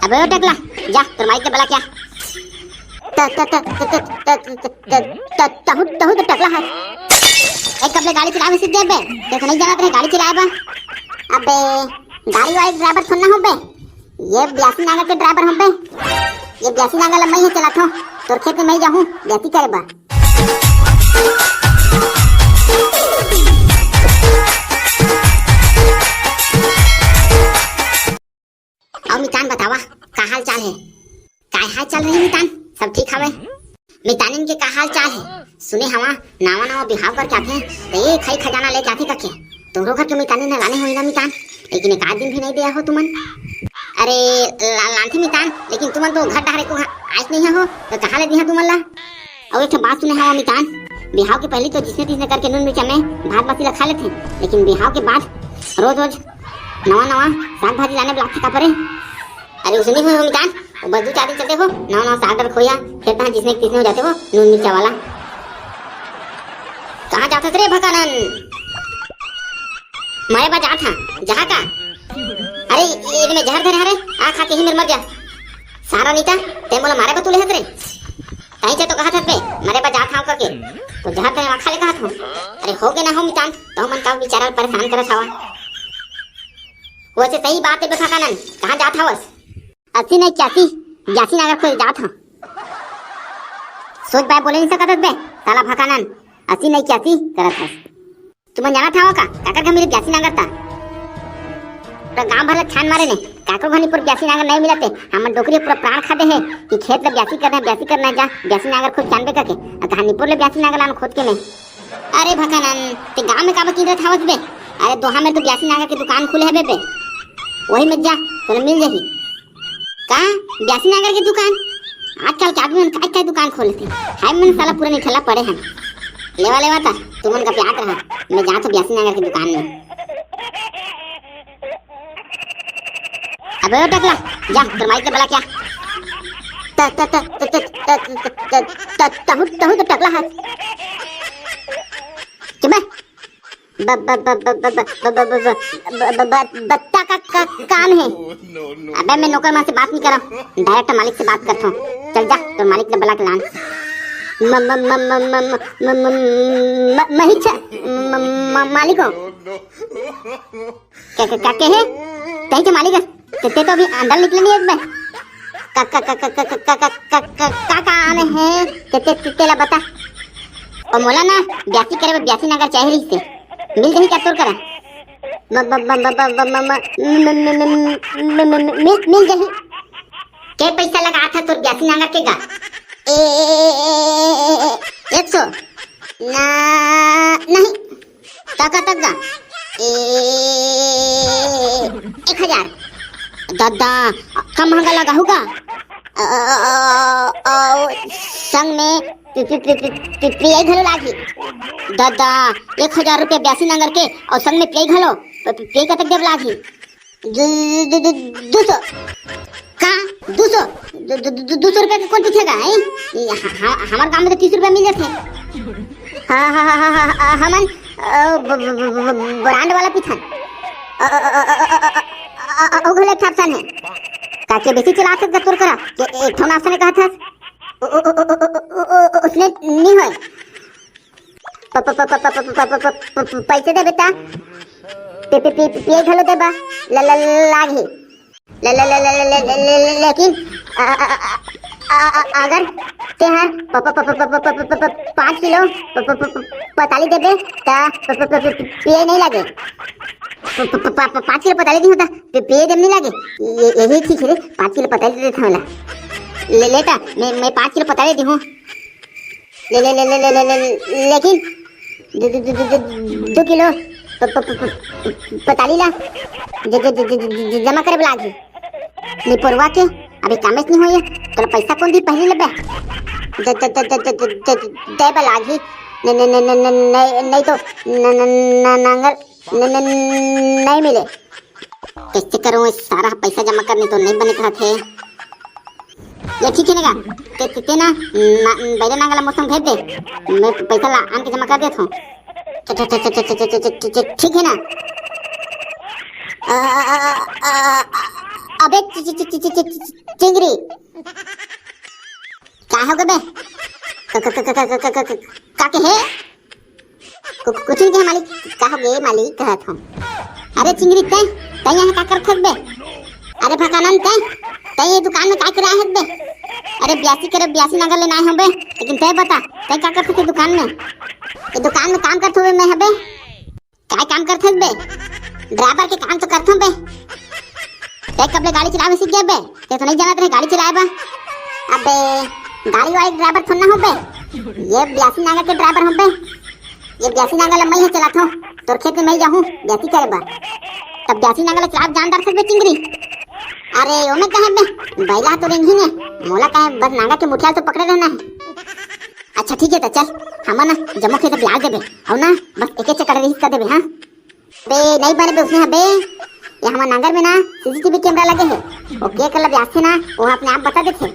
अबे ओ टकला जा तोर माइक के बला क्या त त त त त तहु तहु तो टकला है एक कपले गाड़ी चलावे सीधे बे देखो नहीं जाना तेरे गाड़ी चलाए बा अबे गाड़ी वाले ड्राइवर सुनना हो बे ये 82 नांगर के ड्राइवर हम बे ये 82 नांगर मैं ही चलाता हूं तोर खेत में मैं जाऊं जाती करे बा और मितान बतावा का हाल चाल है काय हाल चल रही मितान सब ठीक हवे मितानिन के का हाल चाल है सुने हवा नावा नावा बिहाव कर जाते तो ये खाई खजाना ले जाते कके तोरो घर के मितानिन ने लाने होई ना मितान लेकिन एक आध दिन भी नहीं दिया हो तुमन अरे लांथी मितान लेकिन तुमन तो घर डारे को आज नहीं हो तो कहां ले दिया तुमन ला और एक बात सुने हवा मितान बिहाव के पहले तो जिसने तिसने करके नून मिर्चा में भात बासी खा लेते लेकिन बिहाव के बाद रोज रोज नवा नवा साग भाजी लाने ब्लाक का परे अरे उसने हो मितान वो बदू चाटी चलते हो नवा नवा साग और खोया फिर कहां जिसने तिसने हो जाते हो नून मिर्चा वाला कहां जाता रे भकानन मैं बा जाता जहां का अरे ये में जहर धरे हरे आ खा के ही मर जा सारा नीता ते मोला मारे बतुले हत रे कहीं से तो कहा था बे मारे बा जात हां करके तो जहर धरे खा ले कहा था अरे हो गए ना हो मितान तो मन का बेचारा परेशान करत हवा वैसे सही बात है भकानन कहां जात हवस अस्सी नहीं 81 नागर कोई जात हां सोच बाय बोले नहीं सकत बे साला भकानन 80 नहीं 81 करत हस तुम जाना था का काकर का मेरे 82 नागर था तो गांव भर छान मारे ने काकर घनी पर 82 नागर नहीं मिलते हमर डोकरी पूरा प्राण खादे है कि खेत में 82 करना जा 82 नागर खुद जानबे करके कहानी पर ले 82 नागर लान खोद के में अरे भकानन ते गांव में काबा किन रहा हवस बे अरे दोहा में तो 82 नागर की दुकान खुले है बे वही में जा तो मिल जाही कहां 82 नागर की दुकान आजकल के आदमी काय काय दुकान खोलते हाय मन साला पूरा नहीं ठला पड़े हैं लेवा था तुमन का प्यार रहा मैं जा तो 82 नागर की दुकान में अबे ओ टकला जा तोर माइक के बला क्या त त त त त तहु तो टकला है चुप बत्ता का काम है अबे मैं नौकर मां से बात नहीं कर रहा डायरेक्ट मालिक से बात करता हूँ चल जा तो मालिक ने बला के लान मालिक हो क्या कहे कहीं के मालिक ते तो अभी अंदर निकले नहीं एक का काम है तेला बता और मोला ना 82 करे 82 नागर चाहिए से मिल गई क्या तोर करा मिल गई क्या पैसा लगा था तोर 82 नागर के का 100 ना नहीं तक 1000 दादा कम महंगा लगा होगा संग में पियाई घलो लागी दादा 1000 रुपया 82 नागर के और संग में पियाई घलो पियाई कतक देव लागी 200 का 200 रुपया का कौन पूछेगा हमारे गांव में तो 30 रुपया मिल जाते हाँ हमन ब्रांड वाला पीछा ओघले ऑप्शन है काके बेसी चला सकता तोर करा कि एक ठो ऑप्शन ने कहा था उसने नहीं होए पैसे दे बेटा पे घलो दे बा लागी लेकिन अगर ते हर 5 किलो 45 देबे त पे नहीं लगे 5 किलो 45 नहीं होता पे देम नहीं लगे यही ठीक है 5 किलो 45 देता हूं ले लेता मैं 5 किलो 45 दी हूं ले लेकिन 2 किलो 45 ला जमा करे लागी नहीं परवा के अभी कामेस नहीं होए तो पैसा कौन दी पहले लेबे दे लागी नहीं तो नांगर नहीं मिले कैसे करूँ सारा पैसा जमा करने तो नहीं बने कहा थे ये ठीक है ना ते ना बैले नांगला मौसम भेज दे मैं पैसा ला आन के जमा कर देता हूँ ठीक है ना अबे चिंगरी क्या हो गए बे का के है कुछ नहीं है मालिक का हो गए मालिक कहत हूं। अरे चिंगरी ते यहाँ का कर थक बे अरे भकानन ते ये दुकान में का कर रहा है बे अरे 82 नगर लेना है बे लेकिन ते बता ते क्या करते थे दुकान में ये दुकान में काम करते हुए मैं हबे क्या काम करते बे ड्राइवर के काम तो करते बे ते कब ले गाड़ी चलावे सीख गया बे ते तो नहीं जानत रहे गाड़ी चलाए बा अबे गाड़ी वाले ड्राइवर थोड़ा ना हो बे ये 82 नगर के ड्राइवर हो बे ये 82 नगर मैं ही चलाता हूं तोर खेत में मैं जाऊं 82 करे बा तब 82 नगर चला जानदार से बे चिंगरी अरे ओ में कहे बे बैला तो रिंग ही ने मोला कहे बस नागा के मुठियाल तो पकड़े रहना है। अच्छा ठीक है तो चल हम ना जमो के ब्याज देबे और ना बस एक एक चक्कर रिस्क कर देबे हां बे नहीं बने बे उसने बे ये हमार नगर में ना सीसीटीवी कैमरा लगे है ओके कर ब्याज से ना वो अपने आप बता देते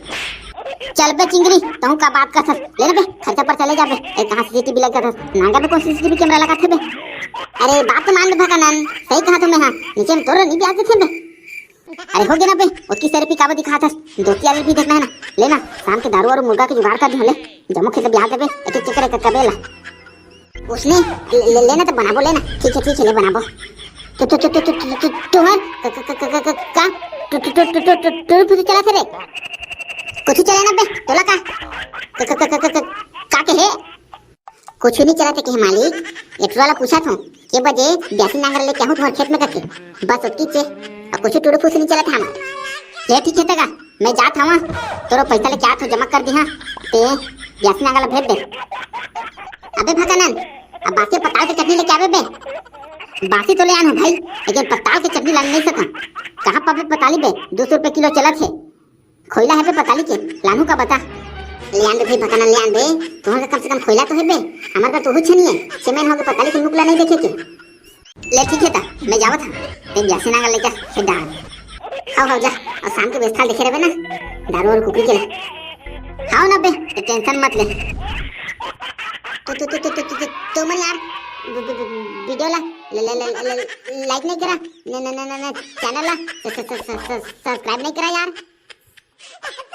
चल बे चिंगरी तू का बात कर ले ले बे खर्चा पर चले जाबे ए कहां सीसीटीवी लगा था नगर में कौन सीसीटीवी कैमरा लगा थे बे अरे बात तो मान ले भकानन सही कहा तुमने हां नीचे में तोरो नहीं ब्याज थे बे अरे हो गया ना बे उसकी सेरेपी काबा दिखा था दोस्ती वाले भी देखना है ना लेना शाम के दारू और मुर्गा के जुगाड़ कर ले जमो खेत ब्याह देबे एक एक चक्कर का कबेला उसने लेना तो बनाबो लेना ठीक है ले बनाबो तो तुम्हार का तो चला थे रे कुछ चला ना बे तोला का के है कुछ नहीं चला थे के मालिक एक वाला पूछा था के बजे 82 नांगर ले कहूं तुम्हारे खेत में करके बस उसकी चे अब कुछ टूड़ फूस नहीं चला था ले ठीक है तगा मैं जात हूं तोरो पैसा ले क्या तो जमा कर दी हां ते 82 नांगर भेज दे अबे भकानन अब बासी पताल के चटनी लेके आवे बे बासी तो ले आनो भाई लेकिन पताल के चटनी ला नहीं सका कहां पावे पताली बे 200 रुपए किलो चलत है खोइला है बे पताली के लानू का बता ले आन दे भाई भकानन ले आन दे तुम्हारे कम से कम खोइला तो है बे हमारा तो कुछ नहीं है सेमेन हो के पताली के मुकला नहीं देखे के ले ठीक है ता मैं जावत हूं ते 82 नांगर लेके से डाल खाओ जा और शाम के व्यवस्था देखे रहे ना दारू और कुकरी के लिए खाओ ना बे टेंशन मत ले तो मन यार वीडियो ला लाइक नहीं करा चैनल ला सब्सक्राइब नहीं करा यार।